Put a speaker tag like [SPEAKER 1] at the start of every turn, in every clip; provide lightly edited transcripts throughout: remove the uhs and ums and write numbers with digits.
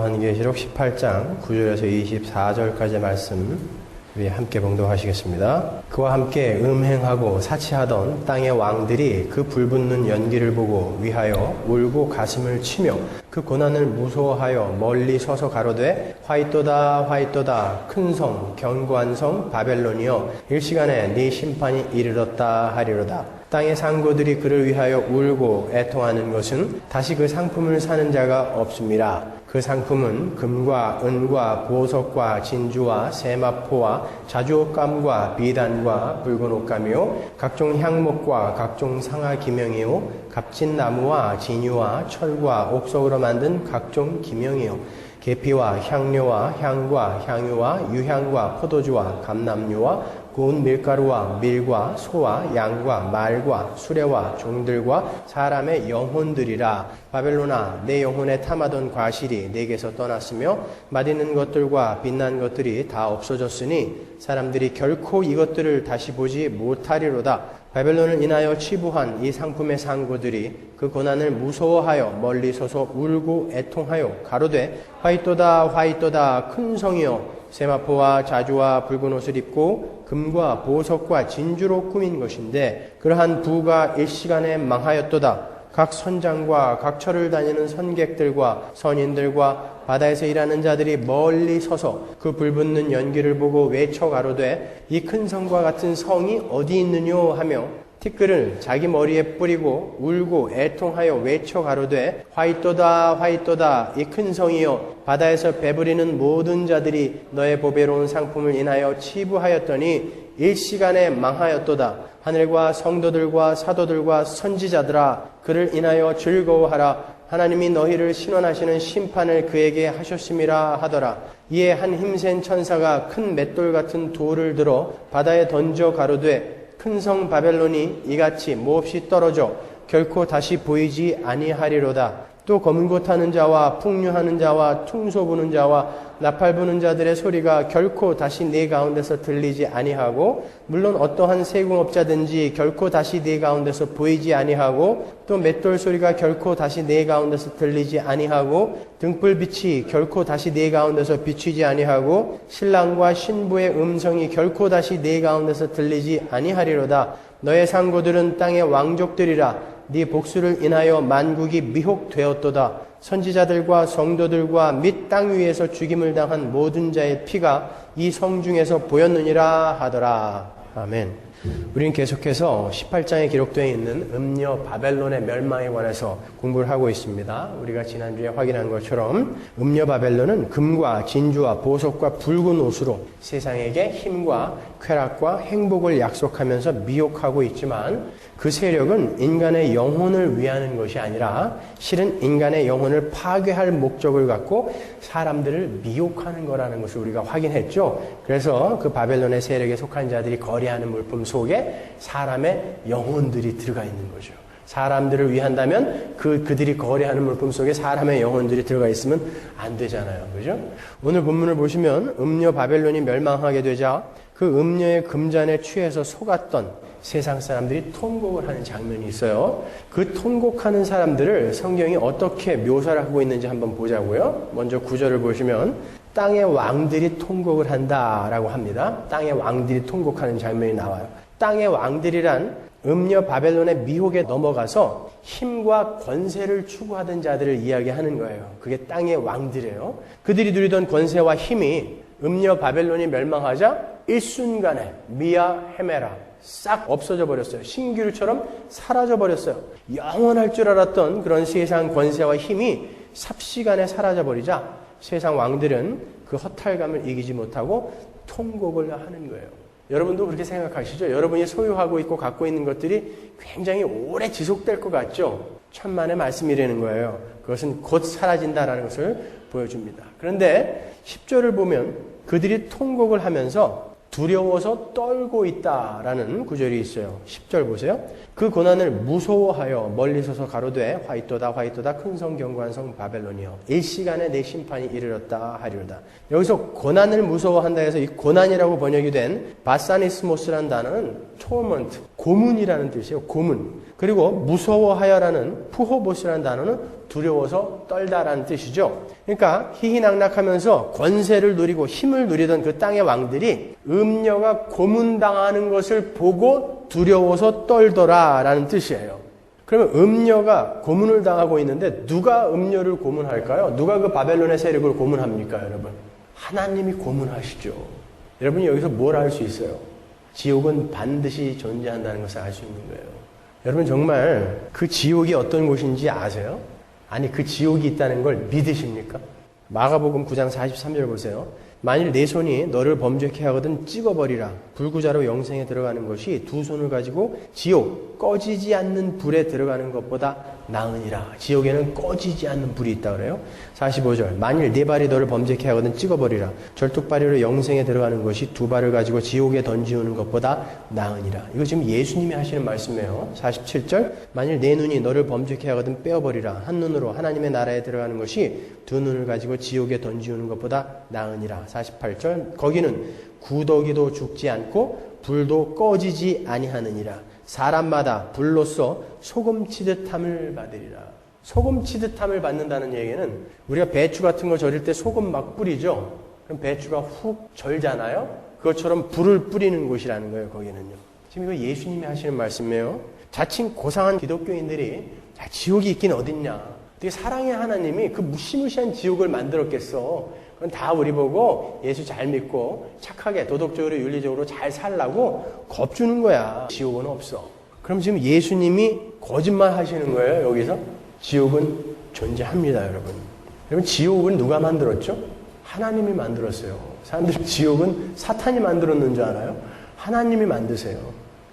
[SPEAKER 1] 요한계시록 18장 9절에서 24절까지의 말씀 우리 함께 봉독하시겠습니다. 그와 함께 음행하고 사치하던 땅의 왕들이 그 불붙는 연기를 보고 위하여 울고 가슴을 치며 그 고난을 무서워하여 멀리 서서 가로되 화이또다 화이또다 큰 성 견고한 성 바벨론이여 일시간에 네 심판이 이르렀다 하리로다. 땅의 상고들이 그를 위하여 울고 애통하는 것은 다시 그 상품을 사는 자가 없습니다. 그 상품은 금과 은과 보석과 진주와 세마포와 자주옷감과 비단과 붉은 옷감이요 각종 향목과 각종 상아기명이요 값진 나무와 진유와 철과 옥석으로 만든 각종 기명이요 계피와 향료와 향과 향유와 유향과 포도주와 감람유와 고운 밀가루와 밀과 소와 양과 말과 수레와 종들과 사람의 영혼들이라. 바벨론아, 내 영혼에 탐하던 과실이 내게서 떠났으며 맛있는 것들과 빛난 것들이 다 없어졌으니 사람들이 결코 이것들을 다시 보지 못하리로다. 바벨론을 인하여 치부한 이 상품의 상고들이 그 고난을 무서워하여 멀리 서서 울고 애통하여 가로되 화이또다 화이또다 큰 성이여 세마포와 자주와 붉은 옷을 입고 금과 보석과 진주로 꾸민 것인데 그러한 부가 일시간에 망하였도다. 각 선장과 각 처를 다니는 선객들과 선인들과 바다에서 일하는 자들이 멀리 서서 그 불붙는 연기를 보고 외쳐 가로되 이 큰 성과 같은 성이 어디 있느뇨 하며 티끌을 자기 머리에 뿌리고 울고 애통하여 외쳐 가로되 화이또다 화이또다 이 큰 성이여 바다에서 배부리는 모든 자들이 너의 보배로운 상품을 인하여 치부하였더니 일시간에 망하였도다. 하늘과 성도들과 사도들과 선지자들아 그를 인하여 즐거워하라. 하나님이 너희를 신원하시는 심판을 그에게 하셨음이라 하더라. 이에 한 힘센 천사가 큰 맷돌 같은 돌을 들어 바다에 던져 가로되 큰 성 바벨론이 이같이 몹시 떨어져 결코 다시 보이지 아니하리로다. 또 검은 고 타는 자와 풍류하는 자와 퉁소 부는 자와 나팔 부는 자들의 소리가 결코 다시 네 가운데서 들리지 아니하고 물론 어떠한 세공업자든지 결코 다시 네 가운데서 보이지 아니하고 또 맷돌 소리가 결코 다시 네 가운데서 들리지 아니하고 등불빛이 결코 다시 네 가운데서 비추지 아니하고 신랑과 신부의 음성이 결코 다시 네 가운데서 들리지 아니하리로다. 너의 상고들은 땅의 왕족들이라. 네 복수를 인하여 만국이 미혹되었도다. 선지자들과 성도들과 및 땅 위에서 죽임을 당한 모든 자의 피가 이 성 중에서 보였느니라 하더라. 아멘. 우리는 계속해서 18장에 기록되어 있는 음녀 바벨론의 멸망에 관해서 공부를 하고 있습니다. 우리가 지난주에 확인한 것처럼 음녀 바벨론은 금과 진주와 보석과 붉은 옷으로 세상에게 힘과 쾌락과 행복을 약속하면서 미혹하고 있지만 그 세력은 인간의 영혼을 위하는 것이 아니라 실은 인간의 영혼을 파괴할 목적을 갖고 사람들을 미혹하는 거라는 것을 우리가 확인했죠. 그래서 그 바벨론의 세력에 속한 자들이 거래하는 물품 속에 사람의 영혼들이 들어가 있는 거죠. 사람들을 위한다면 그들이 거래하는 물품 속에 사람의 영혼들이 들어가 있으면 안 되잖아요. 그죠? 오늘 본문을 보시면 음녀 바벨론이 멸망하게 되자 그 음녀의 금잔에 취해서 속았던 세상 사람들이 통곡을 하는 장면이 있어요. 그 통곡하는 사람들을 성경이 어떻게 묘사를 하고 있는지 한번 보자고요. 먼저 9절을 보시면 땅의 왕들이 통곡을 한다라고 합니다. 땅의 왕들이 통곡하는 장면이 나와요. 땅의 왕들이란 음녀 바벨론의 미혹에 넘어가서 힘과 권세를 추구하던 자들을 이야기하는 거예요. 그게 땅의 왕들이에요. 그들이 누리던 권세와 힘이 음녀 바벨론이 멸망하자 일순간에 미아 헤메라 싹 없어져 버렸어요. 신기루처럼 사라져 버렸어요. 영원할 줄 알았던 그런 세상 권세와 힘이 삽시간에 사라져 버리자 세상 왕들은 그 허탈감을 이기지 못하고 통곡을 하는 거예요. 여러분도 그렇게 생각하시죠? 여러분이 소유하고 있고 갖고 있는 것들이 굉장히 오래 지속될 것 같죠? 천만의 말씀이라는 거예요. 그것은 곧 사라진다라는 것을 보여줍니다. 그런데 10절을 보면 그들이 통곡을 하면서 두려워서 떨고 있다라는 구절이 있어요. 10절 보세요. 그 고난을 무서워하여 멀리 서서 가로되 화이또다 화이또다 큰 성 견고한 성 바벨론이여 일시간에 내 심판이 이르렀다 하리로다. 여기서 고난을 무서워한다 해서 이 고난이라고 번역이 된 바사니스모스라는 단어는 토먼트, 고문이라는 뜻이에요. 고문. 그리고 무서워하여라는 푸호보스라는 단어는 두려워서 떨다라는 뜻이죠. 그러니까 희희낙낙하면서 권세를 누리고 힘을 누리던 그 땅의 왕들이 음녀가 고문당하는 것을 보고 두려워서 떨더라라는 뜻이에요. 그러면 음녀가 고문을 당하고 있는데 누가 음녀를 고문할까요? 누가 그 바벨론의 세력을 고문합니까, 여러분? 하나님이 고문하시죠. 여러분이 여기서 뭘 알 수 있어요? 지옥은 반드시 존재한다는 것을 알 수 있는 거예요. 여러분 정말 그 지옥이 어떤 곳인지 아세요? 아니 그 지옥이 있다는 걸 믿으십니까? 마가복음 9장 43절 보세요. 만일 내 손이 너를 범죄케 하거든 찍어버리라. 불구자로 영생에 들어가는 것이 두 손을 가지고 지옥 꺼지지 않는 불에 들어가는 것보다 나으니라. 지옥에는 꺼지지 않는 불이 있다 그래요. 45절 만일 네 발이 너를 범죄케 하거든 찍어버리라. 절뚝발이로 영생에 들어가는 것이 두 발을 가지고 지옥에 던지우는 것보다 나으니라. 이거 지금 예수님이 하시는 말씀이에요. 47절 만일 네 눈이 너를 범죄케 하거든 빼어버리라. 한 눈으로 하나님의 나라에 들어가는 것이 두 눈을 가지고 지옥에 던지우는 것보다 나으니라. 48절 거기는 구더기도 죽지 않고 불도 꺼지지 아니하느니라. 사람마다 불로써 소금 치듯함을 받으리라. 소금 치듯함을 받는다는 얘기는 우리가 배추 같은 거 절일 때 소금 막 뿌리죠. 그럼 배추가 훅 절잖아요. 그것처럼 불을 뿌리는 곳이라는 거예요. 거기는요. 지금 이거 예수님이 하시는 말씀이에요. 자칭 고상한 기독교인들이 지옥이 있긴 어딨냐. 어떻게 사랑의 하나님이 그 무시무시한 지옥을 만들었겠어. 그건 다 우리 보고 예수 잘 믿고 착하게 도덕적으로 윤리적으로 잘 살라고 겁주는 거야. 지옥은 없어. 그럼 지금 예수님이 거짓말 하시는 거예요. 여기서 지옥은 존재합니다. 여러분 지옥은 누가 만들었죠? 하나님이 만들었어요. 사람들이 지옥은 사탄이 만들었는 줄 알아요? 하나님이 만드세요.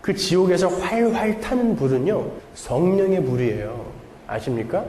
[SPEAKER 1] 그 지옥에서 활활 타는 불은요 성령의 불이에요. 아십니까?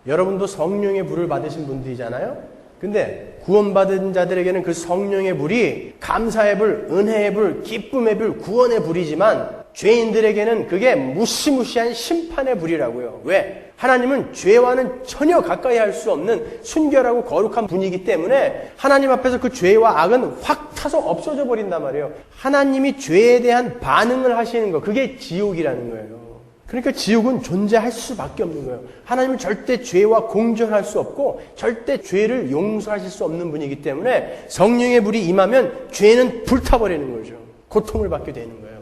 [SPEAKER 1] 여러분도 성령의 불을 받으신 분들이잖아요. 근데 구원받은 자들에게는 그 성령의 불이 감사의 불, 은혜의 불, 기쁨의 불, 구원의 불이지만 죄인들에게는 그게 무시무시한 심판의 불이라고요. 왜? 하나님은 죄와는 전혀 가까이 할 수 없는 순결하고 거룩한 분이기 때문에 하나님 앞에서 그 죄와 악은 확 타서 없어져 버린단 말이에요. 하나님이 죄에 대한 반응을 하시는 거, 그게 지옥이라는 거예요. 그러니까 지옥은 존재할 수밖에 없는 거예요. 하나님은 절대 죄와 공존할 수 없고 절대 죄를 용서하실 수 없는 분이기 때문에 성령의 불이 임하면 죄는 불타버리는 거죠. 고통을 받게 되는 거예요.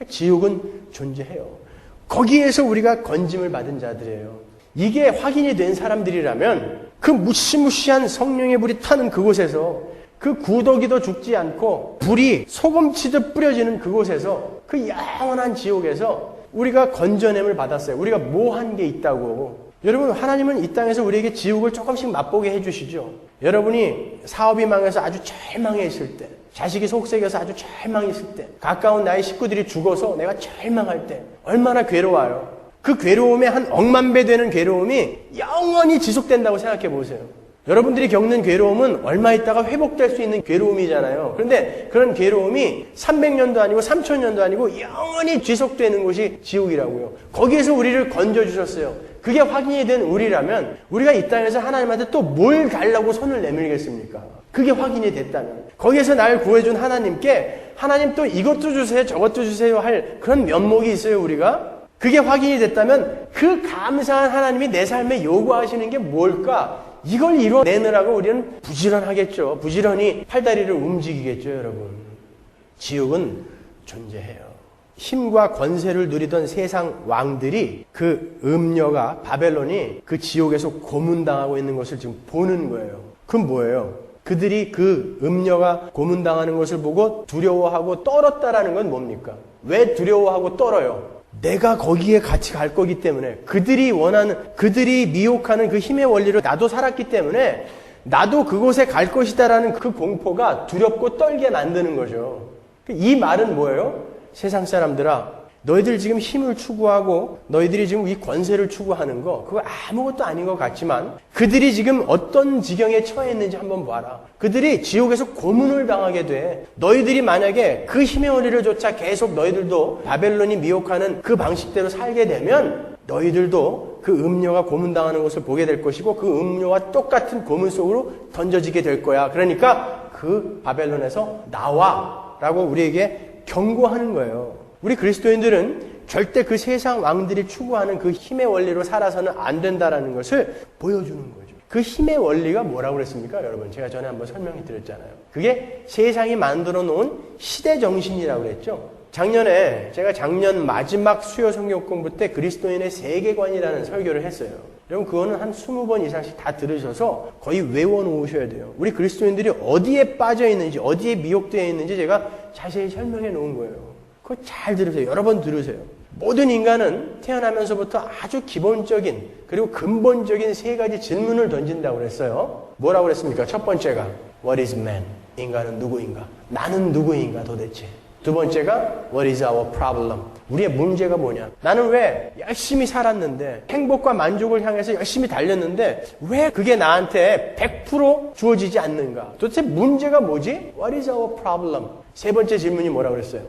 [SPEAKER 1] 지옥은 존재해요. 거기에서 우리가 건짐을 받은 자들이에요. 이게 확인이 된 사람들이라면 그 무시무시한 성령의 불이 타는 그곳에서 그 구더기도 죽지 않고 불이 소금치듯 뿌려지는 그곳에서 그 영원한 지옥에서 우리가 건져냄을 받았어요. 우리가 뭐 한 게 있다고. 여러분 하나님은 이 땅에서 우리에게 지옥을 조금씩 맛보게 해주시죠. 여러분이 사업이 망해서 아주 절망해 있을 때, 자식이 속썩여서 아주 절망했을 때, 가까운 나의 식구들이 죽어서 내가 절망할 때 얼마나 괴로워요. 그 괴로움에 한 억만 배 되는 괴로움이 영원히 지속된다고 생각해 보세요. 여러분들이 겪는 괴로움은 얼마 있다가 회복될 수 있는 괴로움이잖아요. 그런데 그런 괴로움이 300년도 아니고 3000년도 아니고 영원히 지속되는 곳이 지옥이라고요. 거기에서 우리를 건져주셨어요. 그게 확인이 된 우리라면 우리가 이 땅에서 하나님한테 또 뭘 달라고 손을 내밀겠습니까? 그게 확인이 됐다면 거기에서 날 구해준 하나님께 하나님 또 이것도 주세요 저것도 주세요 할 그런 면목이 있어요. 우리가 그게 확인이 됐다면 그 감사한 하나님이 내 삶에 요구하시는 게 뭘까? 이걸 이뤄내느라고 우리는 부지런하겠죠. 부지런히 팔다리를 움직이겠죠, 여러분. 지옥은 존재해요. 힘과 권세를 누리던 세상 왕들이 그 음녀가 바벨론이 그 지옥에서 고문당하고 있는 것을 지금 보는 거예요. 그럼 뭐예요? 그들이 그 음녀가 고문당하는 것을 보고 두려워하고 떨었다라는 건 뭡니까? 왜 두려워하고 떨어요? 내가 거기에 같이 갈 거기 때문에 그들이 원하는, 그들이 미혹하는 그 힘의 원리를 나도 살았기 때문에 나도 그곳에 갈 것이다라는 그 공포가 두렵고 떨게 만드는 거죠. 이 말은 뭐예요? 세상 사람들아, 너희들 지금 힘을 추구하고 너희들이 지금 이 권세를 추구하는 거 그거 아무것도 아닌 것 같지만 그들이 지금 어떤 지경에 처해 있는지 한번 봐라. 그들이 지옥에서 고문을 당하게 돼. 너희들이 만약에 그 힘의 원리를 조차 계속 너희들도 바벨론이 미혹하는 그 방식대로 살게 되면 너희들도 그 음녀가 고문당하는 것을 보게 될 것이고 그 음녀와 똑같은 고문 속으로 던져지게 될 거야. 그러니까 그 바벨론에서 나와 라고 우리에게 경고하는 거예요. 우리 그리스도인들은 절대 그 세상 왕들이 추구하는 그 힘의 원리로 살아서는 안 된다라는 것을 보여주는 거죠. 그 힘의 원리가 뭐라고 그랬습니까? 여러분, 제가 전에 한번 설명해 드렸잖아요. 그게 세상이 만들어 놓은 시대 정신이라고 그랬죠. 작년 마지막 수요 성경 공부 때 그리스도인의 세계관이라는 설교를 했어요. 여러분, 그거는 한 20번 이상씩 다 들으셔서 거의 외워놓으셔야 돼요. 우리 그리스도인들이 어디에 빠져 있는지, 어디에 미혹되어 있는지 제가 자세히 설명해 놓은 거예요. 그거 잘 들으세요. 여러 번 들으세요. 모든 인간은 태어나면서부터 아주 기본적인 그리고 근본적인 세 가지 질문을 던진다고 그랬어요. 뭐라고 그랬습니까? 첫 번째가 What is man? 인간은 누구인가? 나는 누구인가 도대체? 두 번째가 What is our problem? 우리의 문제가 뭐냐? 나는 왜 열심히 살았는데 행복과 만족을 향해서 열심히 달렸는데 왜 그게 나한테 100% 주어지지 않는가? 도대체 문제가 뭐지? What is our problem? 세 번째 질문이 뭐라고 그랬어요?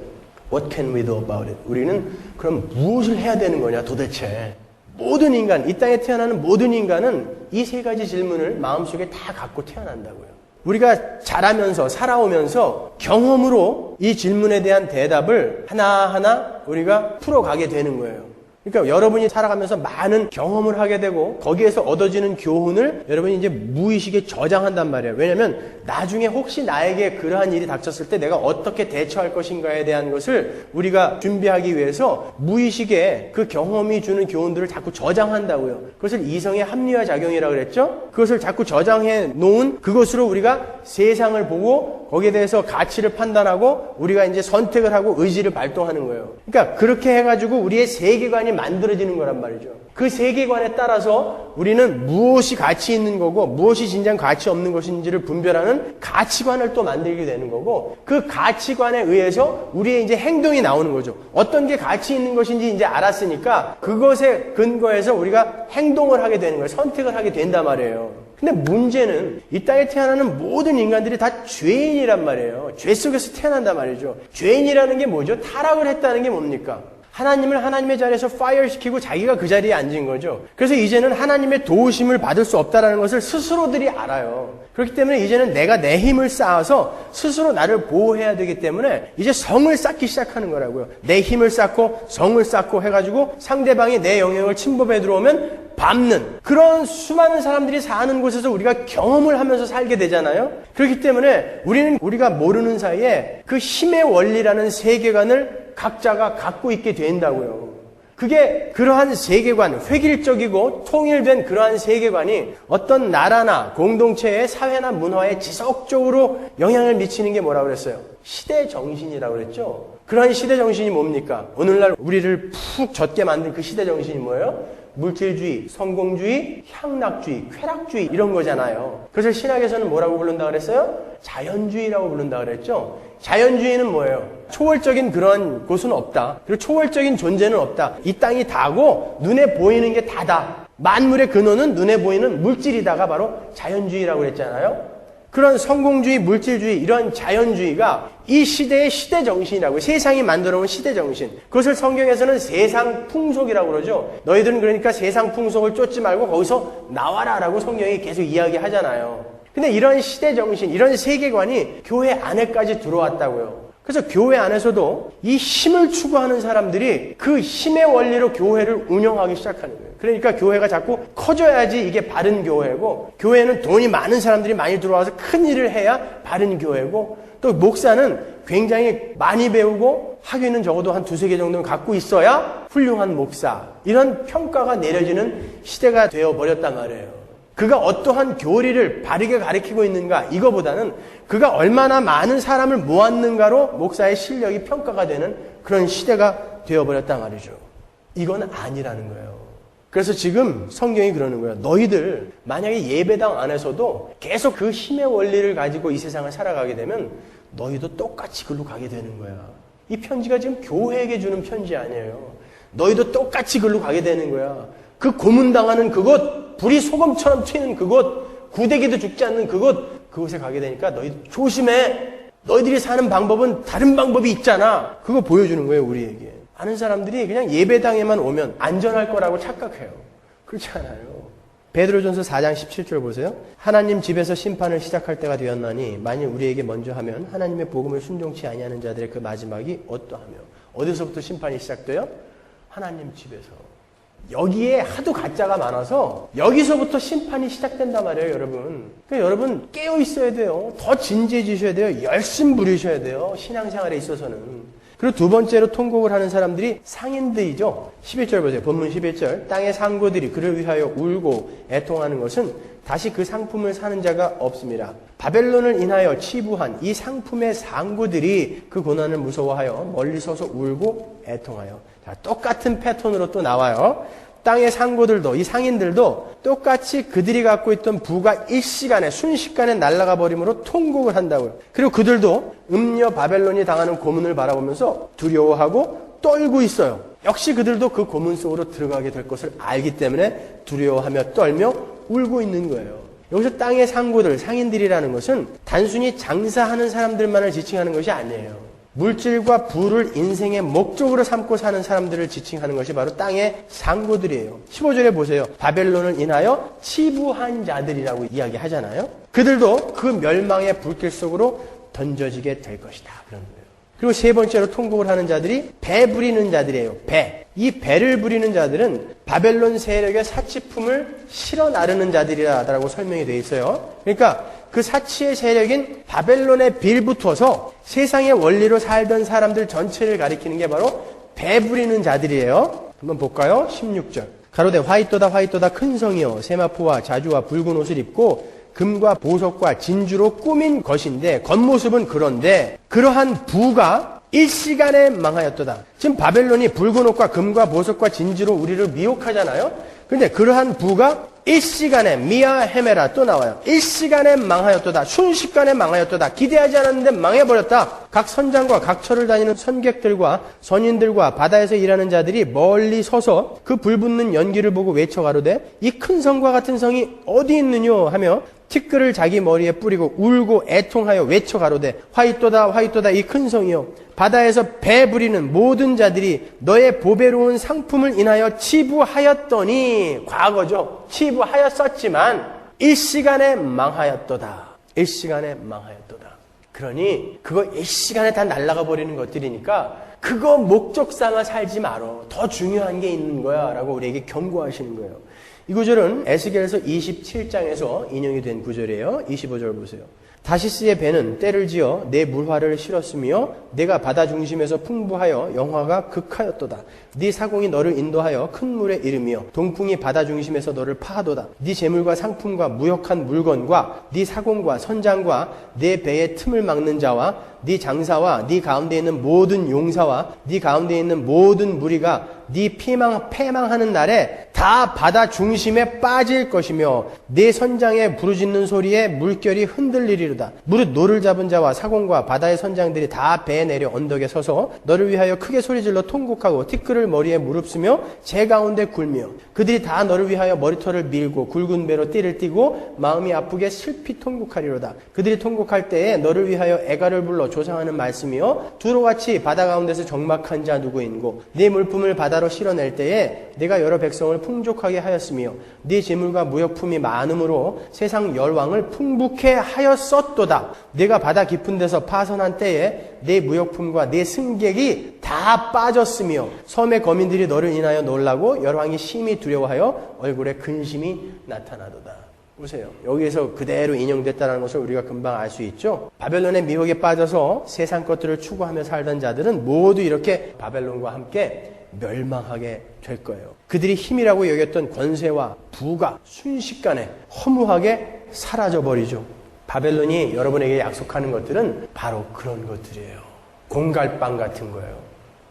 [SPEAKER 1] What can we do about it? 우리는 그럼 무엇을 해야 되는 거냐 도대체? 모든 인간, 이 땅에 태어나는 모든 인간은 이 세 가지 질문을 마음속에 다 갖고 태어난다고요. 우리가 자라면서 살아오면서 경험으로 이 질문에 대한 대답을 하나하나 우리가 풀어가게 되는 거예요. 그러니까 여러분이 살아가면서 많은 경험을 하게 되고 거기에서 얻어지는 교훈을 여러분이 이제 무의식에 저장한단 말이에요. 왜냐하면 나중에 혹시 나에게 그러한 일이 닥쳤을 때 내가 어떻게 대처할 것인가에 대한 것을 우리가 준비하기 위해서 무의식에 그 경험이 주는 교훈들을 자꾸 저장한다고요. 그것을 이성의 합리화 작용이라고 그랬죠? 그것을 자꾸 저장해 놓은 그것으로 우리가 세상을 보고 거기에 대해서 가치를 판단하고 우리가 이제 선택을 하고 의지를 발동하는 거예요. 그러니까 그렇게 해가지고 우리의 세계관이 만들어지는 거란 말이죠. 그 세계관에 따라서 우리는 무엇이 가치 있는 거고 무엇이 진정 가치 없는 것인지를 분별하는 가치관을 또 만들게 되는 거고 그 가치관에 의해서 우리의 이제 행동이 나오는 거죠. 어떤 게 가치 있는 것인지 이제 알았으니까 그것에 근거해서 우리가 행동을 하게 되는 거예요. 선택을 하게 된단 말이에요. 근데 문제는 이 땅에 태어나는 모든 인간들이 다 죄인이란 말이에요. 죄 속에서 태어난단 말이죠. 죄인이라는 게 뭐죠? 타락을 했다는 게 뭡니까? 하나님을 하나님의 자리에서 파이어 시키고 자기가 그 자리에 앉은 거죠. 그래서 이제는 하나님의 도우심을 받을 수 없다는 것을 스스로들이 알아요. 그렇기 때문에 이제는 내가 내 힘을 쌓아서 스스로 나를 보호해야 되기 때문에 이제 성을 쌓기 시작하는 거라고요. 내 힘을 쌓고 성을 쌓고 해가지고 상대방이 내 영역을 침범해 들어오면 밟는 그런 수많은 사람들이 사는 곳에서 우리가 경험을 하면서 살게 되잖아요. 그렇기 때문에 우리는 우리가 모르는 사이에 그 힘의 원리라는 세계관을 각자가 갖고 있게 된다고요. 그게 그러한 세계관, 획일적이고 통일된 그러한 세계관이 어떤 나라나 공동체의 사회나 문화에 지속적으로 영향을 미치는 게 뭐라고 그랬어요? 시대 정신이라고 그랬죠. 그러한 시대 정신이 뭡니까? 오늘날 우리를 푹 젖게 만든 그 시대 정신이 뭐예요? 물질주의, 성공주의, 향락주의, 쾌락주의 이런 거잖아요. 그래서 신학에서는 뭐라고 부른다 그랬어요? 자연주의라고 부른다 그랬죠. 자연주의는 뭐예요? 초월적인 그런 곳은 없다. 그리고 초월적인 존재는 없다. 이 땅이 다고 눈에 보이는 게 다다. 만물의 근원은 눈에 보이는 물질이다가 바로 자연주의라고 그랬잖아요. 그런 성공주의, 물질주의, 이런 자연주의가 이 시대의 시대 정신이라고, 세상이 만들어 온 시대 정신. 그것을 성경에서는 세상 풍속이라고 그러죠. 너희들은 그러니까 세상 풍속을 쫓지 말고 거기서 나와라라고 성경이 계속 이야기하잖아요. 근데 이런 시대 정신, 이런 세계관이 교회 안에까지 들어왔다고요. 그래서 교회 안에서도 이 힘을 추구하는 사람들이 그 힘의 원리로 교회를 운영하기 시작하는 거예요. 그러니까 교회가 자꾸 커져야지 이게 바른 교회고, 교회는 돈이 많은 사람들이 많이 들어와서 큰 일을 해야 바른 교회고, 또 목사는 굉장히 많이 배우고 학위는 적어도 한 2-3개 정도는 갖고 있어야 훌륭한 목사. 이런 평가가 내려지는 시대가 되어버렸단 말이에요. 그가 어떠한 교리를 바르게 가르치고 있는가, 이거보다는 그가 얼마나 많은 사람을 모았는가로 목사의 실력이 평가가 되는 그런 시대가 되어버렸단 말이죠. 이건 아니라는 거예요. 그래서 지금 성경이 그러는 거예요. 너희들 만약에 예배당 안에서도 계속 그 힘의 원리를 가지고 이 세상을 살아가게 되면 너희도 똑같이 글로 가게 되는 거야. 이 편지가 지금 교회에게 주는 편지 아니에요. 너희도 똑같이 글로 가게 되는 거야. 그 고문당하는 그곳, 불이 소금처럼 튀는 그곳, 구데기도 죽지 않는 그곳에 가게 되니까 너희 조심해. 너희들이 사는 방법은 다른 방법이 있잖아. 그거 보여주는 거예요, 우리에게. 많은 사람들이 그냥 예배당에만 오면 안전할 거라고 착각해요. 그렇지 않아요. 베드로전서 4장 17절 보세요. 하나님 집에서 심판을 시작할 때가 되었나니 만일 우리에게 먼저 하면 하나님의 복음을 순종치 아니하는 자들의 그 마지막이 어떠하며. 어디서부터 심판이 시작돼요? 하나님 집에서. 여기에 하도 가짜가 많아서 여기서부터 심판이 시작된단 말이에요, 여러분. 그러니까 여러분 깨어 있어야 돼요. 더 진지해지셔야 돼요. 열심 부리셔야 돼요. 신앙생활에 있어서는. 그리고 두 번째로 통곡을 하는 사람들이 상인들이죠. 11절 보세요. 본문 11절. 땅의 상고들이 그를 위하여 울고 애통하는 것은 다시 그 상품을 사는 자가 없습니다. 바벨론을 인하여 치부한 이 상품의 상고들이 그 고난을 무서워하여 멀리 서서 울고 애통하여. 자, 똑같은 패턴으로 또 나와요. 땅의 상고들도, 이 상인들도 똑같이 그들이 갖고 있던 부가 일시간에, 순식간에 날아가 버림으로 통곡을 한다고요. 그리고 그들도 음녀 바벨론이 당하는 고문을 바라보면서 두려워하고 떨고 있어요. 역시 그들도 그 고문 속으로 들어가게 될 것을 알기 때문에 두려워하며 떨며 울고 있는 거예요. 여기서 땅의 상고들, 상인들이라는 것은 단순히 장사하는 사람들만을 지칭하는 것이 아니에요. 물질과 부를 인생의 목적으로 삼고 사는 사람들을 지칭하는 것이 바로 땅의 상고들이에요. 15절에 보세요. 바벨론을 인하여 치부한 자들이라고 이야기하잖아요. 그들도 그 멸망의 불길 속으로 던져지게 될 것이다. 그런 거예요. 그리고 세 번째로 통곡을 하는 자들이 배 부리는 자들이에요. 배. 이 배를 부리는 자들은 바벨론 세력의 사치품을 실어 나르는 자들이라고 설명이 되어 있어요. 그러니까 그 사치의 세력인 바벨론에 빌붙어서 세상의 원리로 살던 사람들 전체를 가리키는 게 바로 배 부리는 자들이에요. 한번 볼까요? 16절. 가로되 화이토다 큰 성이여 세마포와 자주와 붉은 옷을 입고 금과 보석과 진주로 꾸민 것인데 겉모습은 그런데 그러한 부가 일시간에 망하였도다. 지금 바벨론이 붉은 옷과 금과 보석과 진주로 우리를 미혹하잖아요. 근데 그러한 부가 일시간에 미아 헤메라 또 나와요. 일시간에 망하였도다. 순식간에 망하였도다. 기대하지 않았는데 망해버렸다. 각 선장과 각 처를 다니는 선객들과 선인들과 바다에서 일하는 자들이 멀리 서서 그 불붙는 연기를 보고 외쳐 가로되 이 큰 성과 같은 성이 어디 있느뇨 하며 티끌을 자기 머리에 뿌리고 울고 애통하여 외쳐 가로되 화이토다 이 큰 성이요 바다에서 배 부리는 모든 자들이 너의 보배로운 상품을 인하여 치부하였더니 과거죠. 치부하였었지만 일시간에 망하였도다. 일시간에 망하였도다. 그러니 그거 일시간에 다 날아가 버리는 것들이니까 그거 목적 삼아 살지 말어. 더 중요한 게 있는 거야 라고 우리에게 경고하시는 거예요. 이 구절은 에스겔서 27장에서 인용이 된 구절이에요. 25절 보세요. 다시스의 배는 때를 지어 내 물화를 실었으며 내가 바다 중심에서 풍부하여 영화가 극하였도다. 네 사공이 너를 인도하여 큰 물에 이르며 동풍이 바다 중심에서 너를 파하도다. 네 재물과 상품과 무역한 물건과 네 사공과 선장과 네 배의 틈을 막는 자와 네 장사와 네 가운데 있는 모든 용사와 네 가운데 있는 모든 무리가 네 패망하는 날에 다 바다 중심에 빠질 것이며 네 선장의 부르짖는 소리에 물결이 흔들리리로다. 무릇 노를 잡은 자와 사공과 바다의 선장들이 다 배에 내려 언덕에 서서 너를 위하여 크게 소리질러 통곡하고 티끌을 머리에 무릅쓰며 제 가운데 굴며 그들이 다 너를 위하여 머리털을 밀고 굵은 배로 띠를 띠고 마음이 아프게 슬피 통곡하리로다. 그들이 통곡할 때에 너를 위하여 애가를 불러 조상하는 말씀이요 두로같이 바다 가운데서 적막한 자 누구인고 네 물품을 바다로 실어낼 때에 내가 여러 백성을 풍족하게 하였으며 네 재물과 무역품이 많음으로 세상 열왕을 풍부케 하였었도다. 내가 바다 깊은 데서 파선한 때에 네 무역품과 네 승객이 다 빠졌으며 섬의 거민들이 너를 인하여 놀라고 열왕이 심히 두려워하여 얼굴에 근심이 나타나도다. 보세요. 여기에서 그대로 인용됐다는 것을 우리가 금방 알 수 있죠. 바벨론의 미혹에 빠져서 세상 것들을 추구하며 살던 자들은 모두 이렇게 바벨론과 함께 멸망하게 될 거예요. 그들이 힘이라고 여겼던 권세와 부가 순식간에 허무하게 사라져버리죠. 바벨론이 여러분에게 약속하는 것들은 바로 그런 것들이에요. 공갈빵 같은 거예요.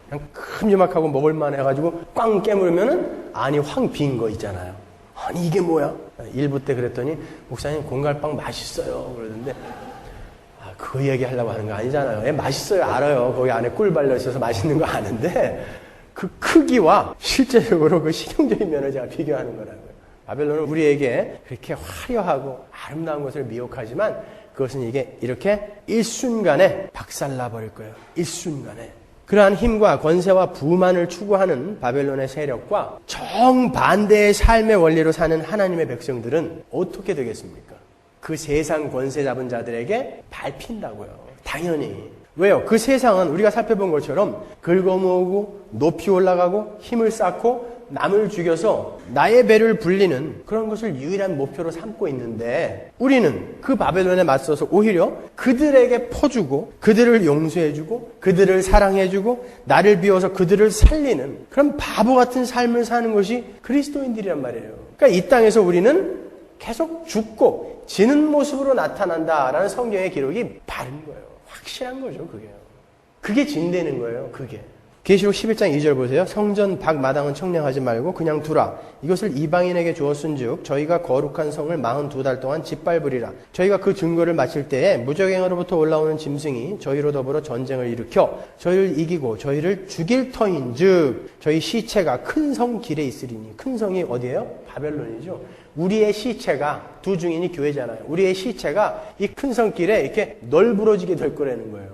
[SPEAKER 1] 그냥 큼지막하고 먹을만 해가지고 꽝 깨물으면은 안이 황 빈 거 있잖아요. 아니 이게 뭐야? 일부 때 그랬더니 목사님 공갈빵 맛있어요 그러던데 그 얘기 하려고 하는 거 아니잖아요. 맛있어요. 알아요. 거기 안에 꿀 발려 있어서 맛있는 거 아는데 그 크기와 실제적으로 그 실용적인 면을 제가 비교하는 거라고요. 바벨론은 우리에게 그렇게 화려하고 아름다운 것을 미혹하지만 그것은 이게 이렇게 일순간에 박살나 버릴 거예요. 일순간에. 그러한 힘과 권세와 부만을 추구하는 바벨론의 세력과 정반대의 삶의 원리로 사는 하나님의 백성들은 어떻게 되겠습니까? 그 세상 권세 잡은 자들에게 밟힌다고요. 당연히. 왜요? 그 세상은 우리가 살펴본 것처럼 긁어모으고 높이 올라가고 힘을 쌓고 남을 죽여서 나의 배를 불리는 그런 것을 유일한 목표로 삼고 있는데, 우리는 그 바벨론에 맞서서 오히려 그들에게 퍼주고 그들을 용서해주고 그들을 사랑해주고 나를 비워서 그들을 살리는 그런 바보 같은 삶을 사는 것이 그리스도인들이란 말이에요. 그러니까 이 땅에서 우리는 계속 죽고 지는 모습으로 나타난다라는 성경의 기록이 바른 거예요. 확실한 거죠, 그게요. 그게 진되는 거예요, 그게. 계시록 11장 2절 보세요. 성전 밖 마당은 청량하지 말고 그냥 두라. 이것을 이방인에게 주었은즉 저희가 거룩한 성을 42달 동안 짓밟으리라. 저희가 그 증거를 마칠 때에 무적행으로부터 올라오는 짐승이 저희로 더불어 전쟁을 일으켜 저희를 이기고 저희를 죽일 터인즉 저희 시체가 큰 성 길에 있으리니. 큰 성이 어디예요? 바벨론이죠. 우리의 시체가, 두 증인이 교회잖아요. 우리의 시체가 이 큰 성 길에 이렇게 널브러지게 될 거라는 거예요.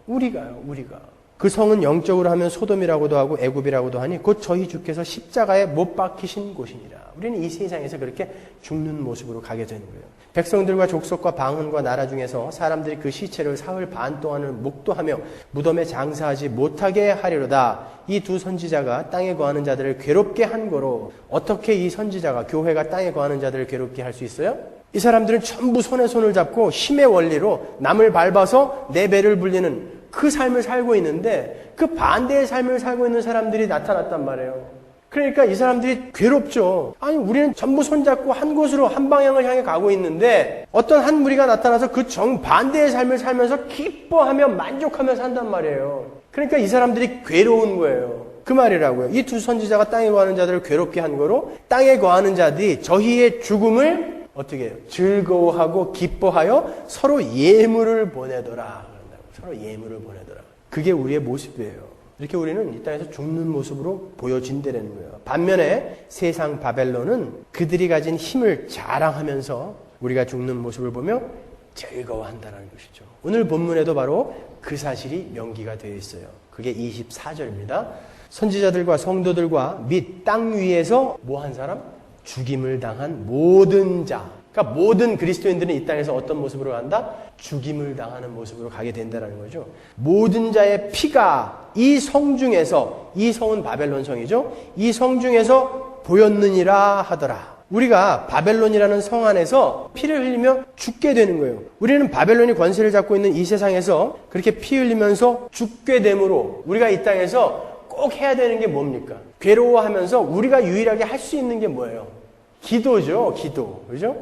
[SPEAKER 1] 우리가. 그 성은 영적으로 하면 소돔이라고도 하고 애굽이라고도 하니 곧 저희 주께서 십자가에 못 박히신 곳이니라. 우리는 이 세상에서 그렇게 죽는 모습으로 가게 되는 거예요. 백성들과 족속과 방언과 나라 중에서 사람들이 그 시체를 사흘 반 동안을 목도하며 무덤에 장사하지 못하게 하리로다. 이 두 선지자가 땅에 거하는 자들을 괴롭게 한 거로. 어떻게 이 선지자가, 교회가 땅에 거하는 자들을 괴롭게 할 수 있어요? 이 사람들은 전부 손에 손을 잡고 힘의 원리로 남을 밟아서 내 배를 불리는 그 삶을 살고 있는데, 그 반대의 삶을 살고 있는 사람들이 나타났단 말이에요. 그러니까 이 사람들이 괴롭죠. 아니, 우리는 전부 손잡고 한 곳으로, 한 방향을 향해 가고 있는데 어떤 한 무리가 나타나서 그 정반대의 삶을 살면서 기뻐하며 만족하며 산단 말이에요. 그러니까 이 사람들이 괴로운 거예요. 그 말이라고요. 이 두 선지자가 땅에 거하는 자들을 괴롭게 한 거로, 땅에 거하는 자들이 저희의 죽음을 어떻게 해요? 즐거워하고 기뻐하여 서로 예물을 보내더라. 서로 예물을 보내더라. 그게 우리의 모습이에요. 이렇게 우리는 이 땅에서 죽는 모습으로 보여진다는 거예요. 반면에 세상 바벨론은 그들이 가진 힘을 자랑하면서 우리가 죽는 모습을 보며 즐거워한다는 것이죠. 오늘 본문에도 바로 그 사실이 명기가 되어 있어요. 그게 24절입니다. 선지자들과 성도들과 및 땅 위에서 뭐 한 사람? 죽임을 당한 모든 자. 그러니까 모든 그리스도인들은 이 땅에서 어떤 모습으로 간다? 죽임을 당하는 모습으로 가게 된다는 거죠. 모든 자의 피가 이 성 중에서, 이 성은 바벨론 성이죠. 이 성 중에서 보였느니라 하더라. 우리가 바벨론이라는 성 안에서 피를 흘리며 죽게 되는 거예요. 우리는 바벨론이 권세를 잡고 있는 이 세상에서 그렇게 피 흘리면서 죽게 되므로 우리가 이 땅에서 꼭 해야 되는 게 뭡니까? 괴로워하면서 우리가 유일하게 할 수 있는 게 뭐예요? 기도죠, 기도. 그죠?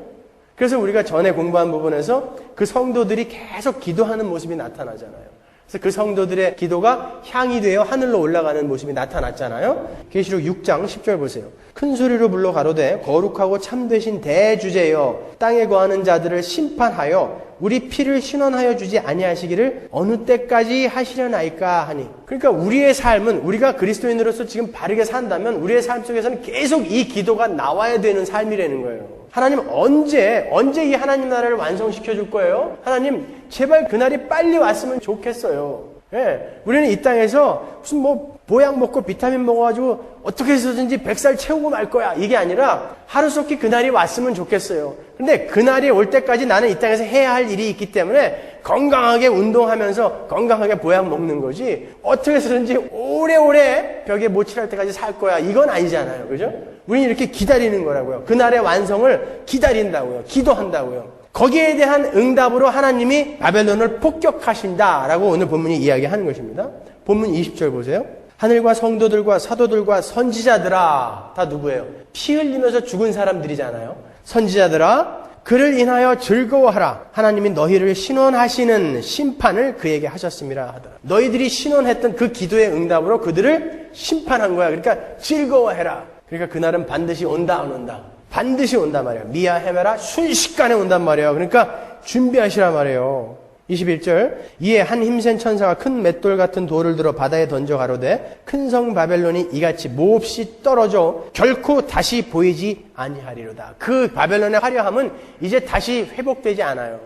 [SPEAKER 1] 그래서 우리가 전에 공부한 부분에서 그 성도들이 계속 기도하는 모습이 나타나잖아요. 그래서 그 성도들의 기도가 향이 되어 하늘로 올라가는 모습이 나타났잖아요. 계시록 6장 10절 보세요. 큰 소리로 불러 가로되 거룩하고 참되신 대주제여 땅에 거하는 자들을 심판하여 우리 피를 신원하여 주지 아니하시기를 어느 때까지 하시려나이까 하니. 그러니까 우리의 삶은, 우리가 그리스도인으로서 지금 바르게 산다면 우리의 삶 속에서는 계속 이 기도가 나와야 되는 삶이라는 거예요. 하나님 언제 이 하나님 나라를 완성시켜 줄 거예요? 하나님 제발 그날이 빨리 왔으면 좋겠어요. 예, 우리는 이 땅에서 무슨 뭐 보약 먹고 비타민 먹어가지고 어떻게 해서든지 100살 채우고 말 거야, 이게 아니라 하루속히 그날이 왔으면 좋겠어요. 근데 그날이 올 때까지 나는 이 땅에서 해야 할 일이 있기 때문에 건강하게 운동하면서 건강하게 보약 먹는 거지, 어떻게 해서든지 오래오래 벽에 모칠할 때까지 살 거야, 이건 아니잖아요. 그죠? 우리는 이렇게 기다리는 거라고요. 그날의 완성을 기다린다고요. 기도한다고요. 거기에 대한 응답으로 하나님이 바벨론을 폭격하신다라고 오늘 본문이 이야기하는 것입니다. 본문 20절 보세요. 하늘과 성도들과 사도들과 선지자들아, 다 누구예요? 피 흘리면서 죽은 사람들이잖아요. 선지자들아, 그를 인하여 즐거워하라. 하나님이 너희를 신원하시는 심판을 그에게 하셨음이라 하더라. 너희들이 신원했던 그 기도의 응답으로 그들을 심판한 거야. 그러니까 즐거워해라. 그러니까 그날은 반드시 온다, 안 온다? 반드시 온단 말이에요. 미아 헤메라, 순식간에 온단 말이에요. 그러니까 준비하시란 말이에요. 21절. 이에 한 힘센 천사가 큰 맷돌 같은 돌을 들어 바다에 던져 가로되 큰 성 바벨론이 이같이 몹시 떨어져 결코 다시 보이지 아니하리로다. 그 바벨론의 화려함은 이제 다시 회복되지 않아요.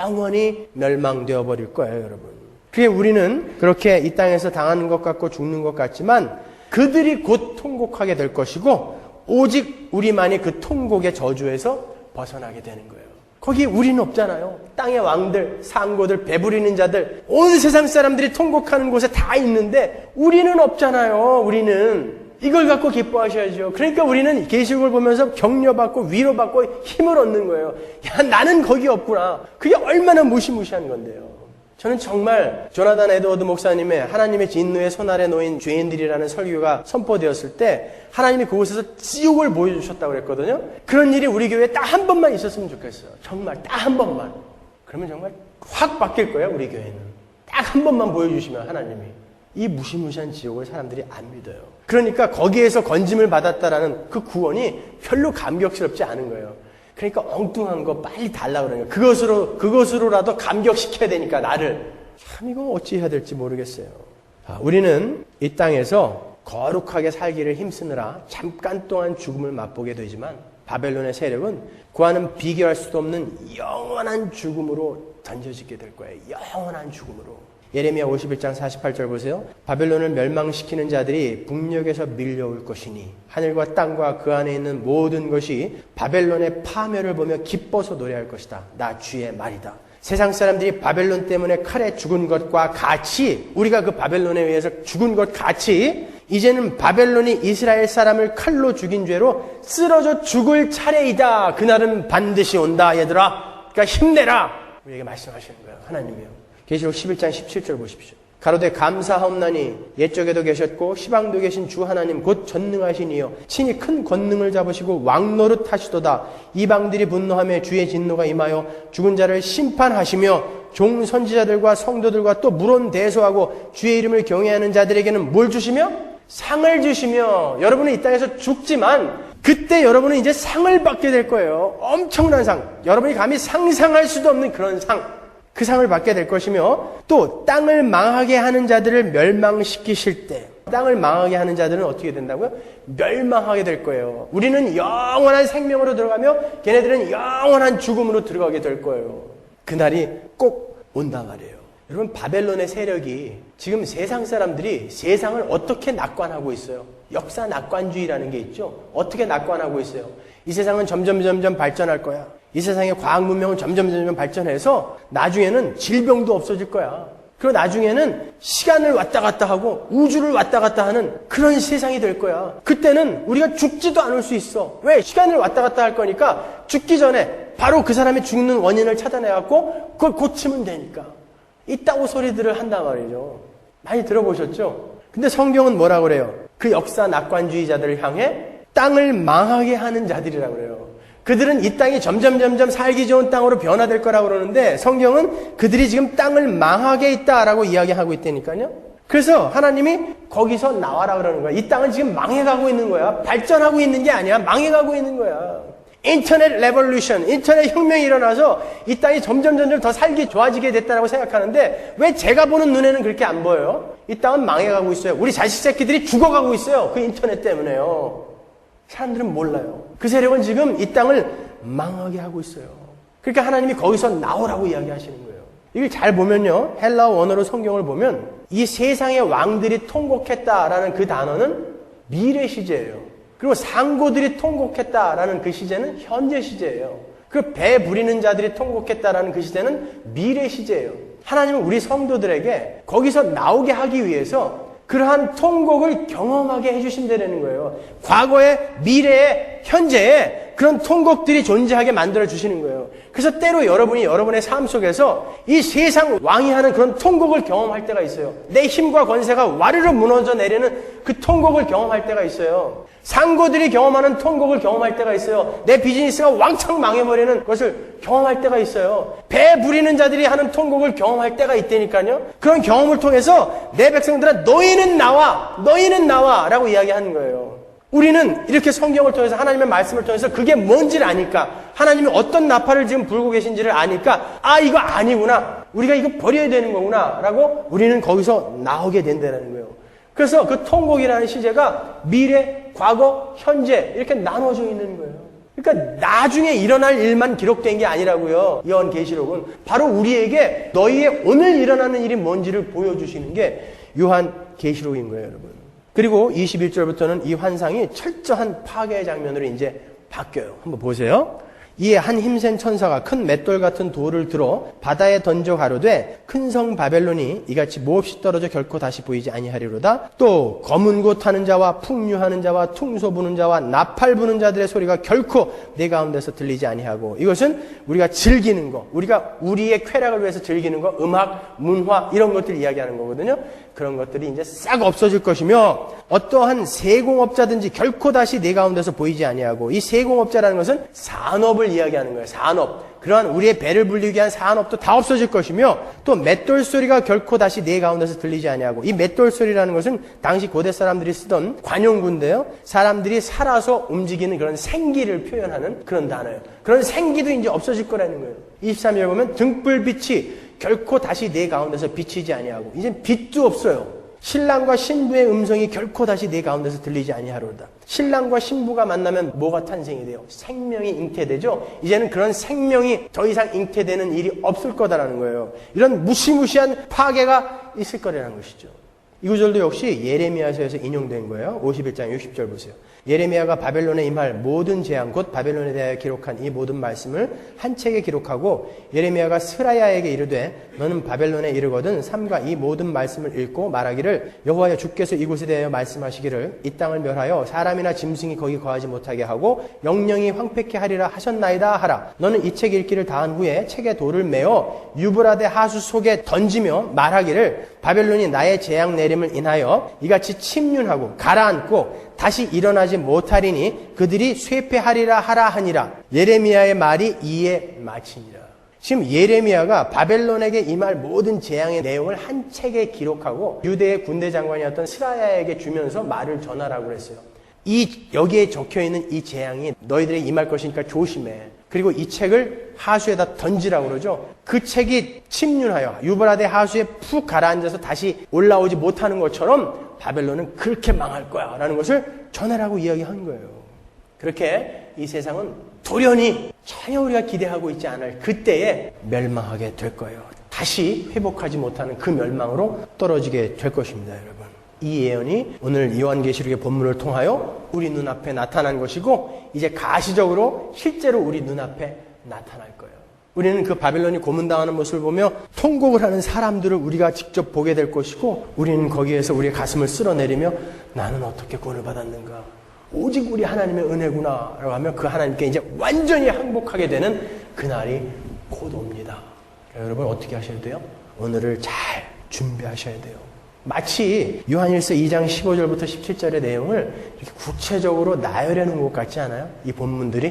[SPEAKER 1] 영원히 멸망되어 버릴 거예요, 여러분. 그게 우리는 그렇게 이 땅에서 당하는 것 같고 죽는 것 같지만 그들이 곧 통곡하게 될 것이고 오직 우리만이 그 통곡의 저주에서 벗어나게 되는 거예요. 거기 우리는 없잖아요. 땅의 왕들, 상고들, 배부리는 자들, 온 세상 사람들이 통곡하는 곳에 다 있는데 우리는 없잖아요. 우리는. 이걸 갖고 기뻐하셔야죠. 그러니까 우리는 계시록을 보면서 격려받고 위로받고 힘을 얻는 거예요. 야, 나는 거기 없구나. 그게 얼마나 무시무시한 건데요. 저는 정말 조나단 에드워드 목사님의 하나님의 진노의 손 아래 놓인 죄인들이라는 설교가 선포되었을 때 하나님이 그곳에서 지옥을 보여주셨다고 그랬거든요. 그런 일이 우리 교회에 딱 한 번만 있었으면 좋겠어요. 정말 딱 한 번만. 그러면 정말 확 바뀔 거예요. 우리 교회는. 딱 한 번만 보여주시면 하나님이. 이 무시무시한 지옥을 사람들이 안 믿어요. 그러니까 거기에서 건짐을 받았다라는 그 구원이 별로 감격스럽지 않은 거예요. 그러니까 엉뚱한 거 빨리 달라고 그러는 거예요. 그것으로라도 감격시켜야 되니까 나를. 참 이거 어찌 해야 될지 모르겠어요. 우리는 이 땅에서 거룩하게 살기를 힘쓰느라 잠깐 동안 죽음을 맛보게 되지만 바벨론의 세력은 그와는 비교할 수도 없는 영원한 죽음으로 던져지게 될 거예요. 영원한 죽음으로. 예레미야 51장 48절 보세요. 바벨론을 멸망시키는 자들이 북녘에서 밀려올 것이니 하늘과 땅과 그 안에 있는 모든 것이 바벨론의 파멸을 보며 기뻐서 노래할 것이다. 나 주의 말이다. 세상 사람들이 바벨론 때문에 칼에 죽은 것과 같이 우리가 그 바벨론에 의해서 죽은 것 같이 이제는 바벨론이 이스라엘 사람을 칼로 죽인 죄로 쓰러져 죽을 차례이다. 그날은 반드시 온다 얘들아. 그러니까 힘내라. 우리에게 말씀하시는 거예요. 하나님이요. 계시록 11장 17절 보십시오. 가로되 감사하옵나니 옛적에도 계셨고 시방도 계신 주 하나님 곧 전능하신 이여 친히 큰 권능을 잡으시고 왕노릇 하시도다. 이방들이 분노하며 주의 진노가 임하여 죽은 자를 심판하시며 종 선지자들과 성도들과 또 물론 대소하고 주의 이름을 경외하는 자들에게는 뭘 주시며? 상을 주시며. 여러분은 이 땅에서 죽지만 그때 여러분은 이제 상을 받게 될 거예요. 엄청난 상. 여러분이 감히 상상할 수도 없는 그런 상. 그 상을 받게 될 것이며 또 땅을 망하게 하는 자들을 멸망시키실 때 땅을 망하게 하는 자들은 어떻게 된다고요? 멸망하게 될 거예요. 우리는 영원한 생명으로 들어가며 걔네들은 영원한 죽음으로 들어가게 될 거예요. 그날이 꼭 온단 말이에요. 여러분 바벨론의 세력이 지금 세상 사람들이 세상을 어떻게 낙관하고 있어요? 역사 낙관주의라는 게 있죠. 어떻게 낙관하고 있어요? 이 세상은 점점 발전할 거야. 이 세상의 과학 문명은 점점 발전해서 나중에는 질병도 없어질 거야. 그리고 나중에는 시간을 왔다 갔다 하고 우주를 왔다 갔다 하는 그런 세상이 될 거야. 그때는 우리가 죽지도 않을 수 있어. 왜? 시간을 왔다 갔다 할 거니까 죽기 전에 바로 그 사람이 죽는 원인을 찾아내갖고 그걸 고치면 되니까. 이따구 소리들을 한단 말이죠. 많이 들어보셨죠? 근데 성경은 뭐라고 그래요? 그 역사 낙관주의자들을 향해 땅을 망하게 하는 자들이라고 그래요. 그들은 이 땅이 점점 살기 좋은 땅으로 변화될 거라고 그러는데 성경은 그들이 지금 땅을 망하게 있다라고 이야기하고 있다니까요. 그래서 하나님이 거기서 나와라 그러는 거야. 이 땅은 지금 망해가고 있는 거야. 발전하고 있는 게 아니야. 망해가고 있는 거야. 인터넷 레볼루션, 인터넷 혁명이 일어나서 이 땅이 점점 더 살기 좋아지게 됐다라고 생각하는데 왜 제가 보는 눈에는 그렇게 안 보여요? 이 땅은 망해가고 있어요. 우리 자식 새끼들이 죽어가고 있어요. 그 인터넷 때문에요. 사람들은 몰라요. 그 세력은 지금 이 땅을 망하게 하고 있어요. 그러니까 하나님이 거기서 나오라고 이야기하시는 거예요. 이걸 잘 보면요. 헬라어 원어로 성경을 보면 이 세상의 왕들이 통곡했다라는 그 단어는 미래 시제예요. 그리고 상고들이 통곡했다라는 그 시제는 현재 시제예요. 그 배 부리는 자들이 통곡했다라는 그 시제는 미래 시제예요. 하나님은 우리 성도들에게 거기서 나오게 하기 위해서 그러한 통곡을 경험하게 해주신다는 거예요. 과거에, 미래에, 현재에 그런 통곡들이 존재하게 만들어주시는 거예요. 그래서 때로 여러분이 여러분의 삶 속에서 이 세상 왕이 하는 그런 통곡을 경험할 때가 있어요. 내 힘과 권세가 와르르 무너져 내리는 그 통곡을 경험할 때가 있어요. 상고들이 경험하는 통곡을 경험할 때가 있어요. 내 비즈니스가 왕창 망해버리는 것을 경험할 때가 있어요. 배 부리는 자들이 하는 통곡을 경험할 때가 있다니까요. 그런 경험을 통해서 내 백성들아 너희는 나와 라고 이야기하는 거예요. 우리는 이렇게 성경을 통해서 하나님의 말씀을 통해서 그게 뭔지를 아니까 하나님이 어떤 나팔을 지금 불고 계신지를 아니까 이거 아니구나. 우리가 이거 버려야 되는 거구나 라고 우리는 거기서 나오게 된다는 거예요. 그래서 그 통곡이라는 시제가 미래, 과거, 현재 이렇게 나눠져 있는 거예요. 그러니까 나중에 일어날 일만 기록된 게 아니라고요. 요한계시록은 바로 우리에게 너희의 오늘 일어나는 일이 뭔지를 보여주시는 게 요한계시록인 거예요, 여러분. 그리고 21절부터는 이 환상이 철저한 파괴의 장면으로 이제 바뀌어요. 한번 보세요. 이에 한 힘센 천사가 큰 맷돌 같은 돌을 들어 바다에 던져 가로되 큰 성 바벨론이 이같이 몹시 떨어져 결코 다시 보이지 아니하리로다. 또 검은 곳 타는 자와 풍류하는 자와 퉁소 부는 자와 나팔 부는 자들의 소리가 결코 내 가운데서 들리지 아니하고. 이것은 우리가 즐기는 거, 우리가 우리의 쾌락을 위해서 즐기는 거, 음악, 문화 이런 것들 이야기하는 거거든요. 그런 것들이 이제 싹 없어질 것이며 어떠한 세공업자든지 결코 다시 내 가운데서 보이지 아니하고. 이 세공업자라는 것은 산업을 이야기하는 거예요. 산업. 그러한 우리의 배를 불리기 위한 산업도 다 없어질 것이며 또 맷돌 소리가 결코 다시 내 가운데서 들리지 아니하고. 이 맷돌 소리라는 것은 당시 고대 사람들이 쓰던 관용구인데요. 사람들이 살아서 움직이는 그런 생기를 표현하는 그런 단어예요. 그런 생기도 이제 없어질 거라는 거예요. 23절에 보면 등불빛이 결코 다시 내 가운데서 비치지 아니하고. 이젠 빛도 없어요. 신랑과 신부의 음성이 결코 다시 내 가운데서 들리지 아니하로다. 신랑과 신부가 만나면 뭐가 탄생이 돼요? 생명이 잉태되죠. 이제는 그런 생명이 더 이상 잉태되는 일이 없을 거다라는 거예요. 이런 무시무시한 파괴가 있을 거라는 것이죠. 이 구절도 역시 예레미야서에서 인용된 거예요. 51장 60절 보세요. 예레미야가 바벨론에 임할 모든 재앙 곧 바벨론에 대하여 기록한 이 모든 말씀을 한 책에 기록하고 예레미야가 스라야에게 이르되 너는 바벨론에 이르거든 삼가 이 모든 말씀을 읽고 말하기를 여호와여 주께서 이곳에 대하여 말씀하시기를 이 땅을 멸하여 사람이나 짐승이 거기 거하지 못하게 하고 영영이 황폐케 하리라 하셨나이다 하라. 너는 이 책 읽기를 다한 후에 책에 돌을 메어 유브라데 하수 속에 던지며 말하기를 바벨론이 나의 재앙 내림을 인하여 이같이 침륜하고 가라앉고 다시 일어나지 못하리니 그들이 쇠폐하리라 하라 하니라. 예레미야의 말이 이에 마치니라. 지금 예레미야가 바벨론에게 임할 모든 재앙의 내용을 한 책에 기록하고 유대의 군대 장관이었던 스라야에게 주면서 말을 전하라고 그랬어요. 여기에 적혀있는 이 재앙이 너희들에게 임할 것이니까 조심해. 그리고 이 책을 하수에다 던지라고 그러죠. 그 책이 침륜하여 유브라데 하수에 푹 가라앉아서 다시 올라오지 못하는 것처럼 바벨론은 그렇게 망할 거야 라는 것을 전하라고 이야기한 거예요. 그렇게 이 세상은 돌연히 전혀 우리가 기대하고 있지 않을 그때에 멸망하게 될 거예요. 다시 회복하지 못하는 그 멸망으로 떨어지게 될 것입니다, 여러분. 이 예언이 오늘 요한계시록의 본문을 통하여 우리 눈앞에 나타난 것이고 이제 가시적으로 실제로 우리 눈앞에 나타날 거예요. 우리는 그 바벨론이 고문당하는 모습을 보며 통곡을 하는 사람들을 우리가 직접 보게 될 것이고 우리는 거기에서 우리의 가슴을 쓸어내리며 나는 어떻게 구원을 받았는가? 오직 우리 하나님의 은혜구나 라고 하며 그 하나님께 이제 완전히 항복하게 되는 그날이 곧 옵니다. 여러분 어떻게 하셔야 돼요? 오늘을 잘 준비하셔야 돼요. 마치 요한일서 2장 15절부터 17절의 내용을 이렇게 구체적으로 나열해 놓은 것 같지 않아요? 이 본문들이?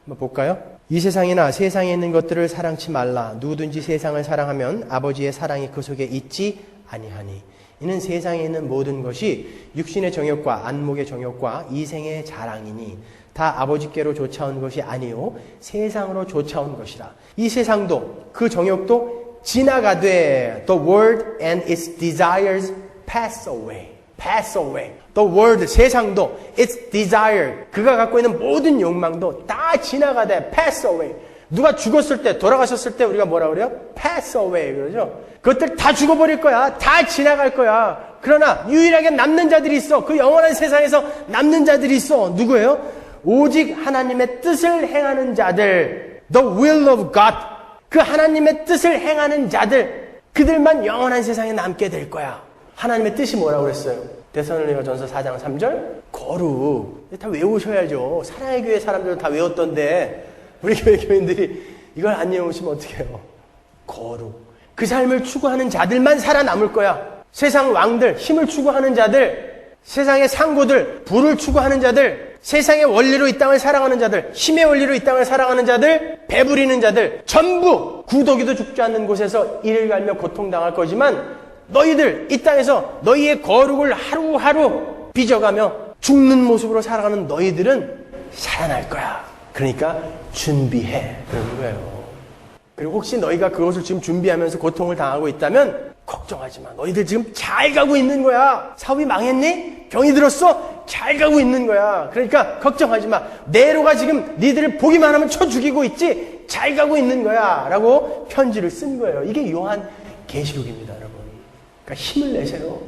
[SPEAKER 1] 한번 볼까요? 이 세상이나 세상에 있는 것들을 사랑치 말라. 누구든지 세상을 사랑하면 아버지의 사랑이 그 속에 있지 아니하니. 이는 세상에 있는 모든 것이 육신의 정욕과 안목의 정욕과 이생의 자랑이니 다 아버지께로 쫓아온 것이 아니요 세상으로 쫓아온 것이라. 이 세상도 그 정욕도 지나가되 the world and its desires pass away. pass away. The world, 세상도 its desire, 그가 갖고 있는 모든 욕망도 다 지나가되 pass away. 누가 죽었을 때, 돌아가셨을 때 우리가 뭐라 그래요? pass away 그러죠. 그것들 다 죽어버릴 거야. 다 지나갈 거야. 그러나 유일하게 남는 자들이 있어. 그 영원한 세상에서 남는 자들이 있어. 누구예요? 오직 하나님의 뜻을 행하는 자들. The will of God. 그 하나님의 뜻을 행하는 자들, 그들만 영원한 세상에 남게 될 거야. 하나님의 뜻이 뭐라고 그랬어요? 데살로니가전서 4장 3절? 거룩. 다 외우셔야죠. 사랑의 교회 사람들은 다 외웠던데 우리 교회 교인들이 이걸 안 외우시면 어떡해요? 거룩. 그 삶을 추구하는 자들만 살아남을 거야. 세상 왕들, 힘을 추구하는 자들, 세상의 상고들, 부를 추구하는 자들, 세상의 원리로 이 땅을 사랑하는 자들, 힘의 원리로 이 땅을 사랑하는 자들, 배부리는 자들, 전부 구더기도 죽지 않는 곳에서 이를 갈며 고통당할 거지만 너희들 이 땅에서 너희의 거룩을 하루하루 빚어가며 죽는 모습으로 살아가는 너희들은 살아날 거야. 그러니까 준비해. 그러는 거예요. 그리고 혹시 너희가 그것을 지금 준비하면서 고통을 당하고 있다면 걱정하지 마. 너희들 지금 잘 가고 있는 거야. 사업이 망했니? 병이 들었어? 잘 가고 있는 거야. 그러니까 걱정하지 마. 네로가 지금 니들을 보기만 하면 쳐 죽이고 있지? 잘 가고 있는 거야. 라고 편지를 쓴 거예요. 이게 요한 계시록입니다, 여러분. 그러니까 힘을 내세요.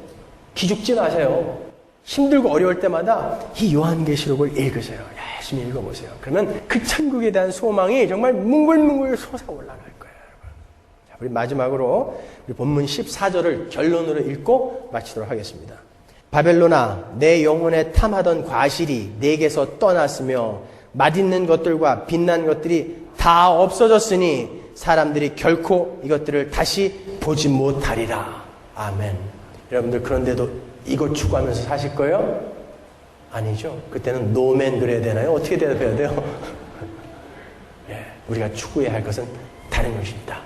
[SPEAKER 1] 기죽지 마세요. 힘들고 어려울 때마다 이 요한계시록을 읽으세요. 열심히 읽어보세요. 그러면 그 천국에 대한 소망이 정말 뭉글뭉글 솟아올라갈 거예요. 자, 우리 마지막으로 우리 본문 14절을 결론으로 읽고 마치도록 하겠습니다. 바벨론아, 내 영혼에 탐하던 과실이 내게서 떠났으며 맛있는 것들과 빛난 것들이 다 없어졌으니 사람들이 결코 이것들을 다시 보지 못하리라. 아멘. 여러분들 그런데도 이거 추구하면서 사실 거예요? 아니죠. 그때는 노맨 그래야 되나요? 어떻게 대답해야 돼요? 예, 우리가 추구해야 할 것은 다른 것입니다.